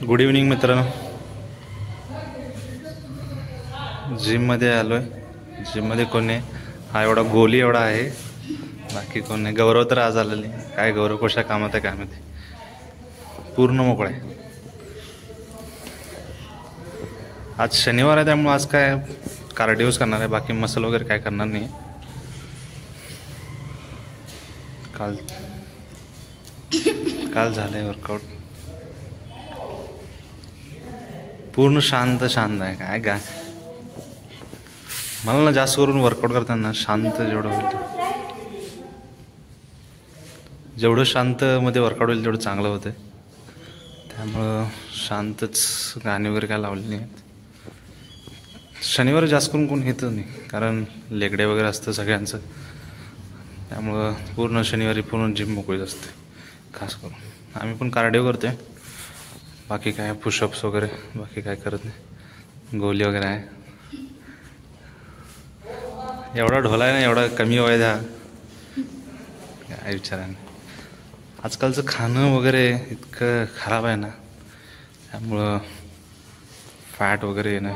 Good evening मित्रांनो. जिममध्ये आलो आहे. जिममध्ये कोण नाही. हा एवढा गोली एवढा आहे, बाकी कोण नाही. गौरव तर आज आलेला नाही. काय गौरव कशा कामात आहे काय माहिती. पूर्ण मोकळा आहे. आज शनिवार आहे त्यामुळे आज काय कार्डिओज करणार आहे, बाकी मसल वगैरे काय करणार नाही. काल काल झालंय वर्कआउट. पूर्ण शांत आहे. काय गा मला ना जास्त करून वर्कआउट करताना शांत जेवढं होईल, जेवढं शांतमध्ये वर्कआउट होईल तेवढं चांगलं होतं. त्यामुळं शांतच गाणी वगैरे काय लावले नाही आहेत. शनिवार जास्त करून कोण येतच नाही, कारण लेगडे वगैरे असतं सगळ्यांचं. त्यामुळं पूर्ण शनिवारी पूर्ण जिम मोकळीच असते. खास करून आम्ही पण कार्डिओ करतो आहे, बाकी काय पुशअप्स वगैरे बाकी काय करत नाही. गोली वगैरे आहे. एवढा ढोला आहे ना, एवढा कमी वय द्या काय विचाराने. आजकालचं खाणं वगैरे इतकं खराब आहे ना, त्यामुळं फॅट वगैरे येणं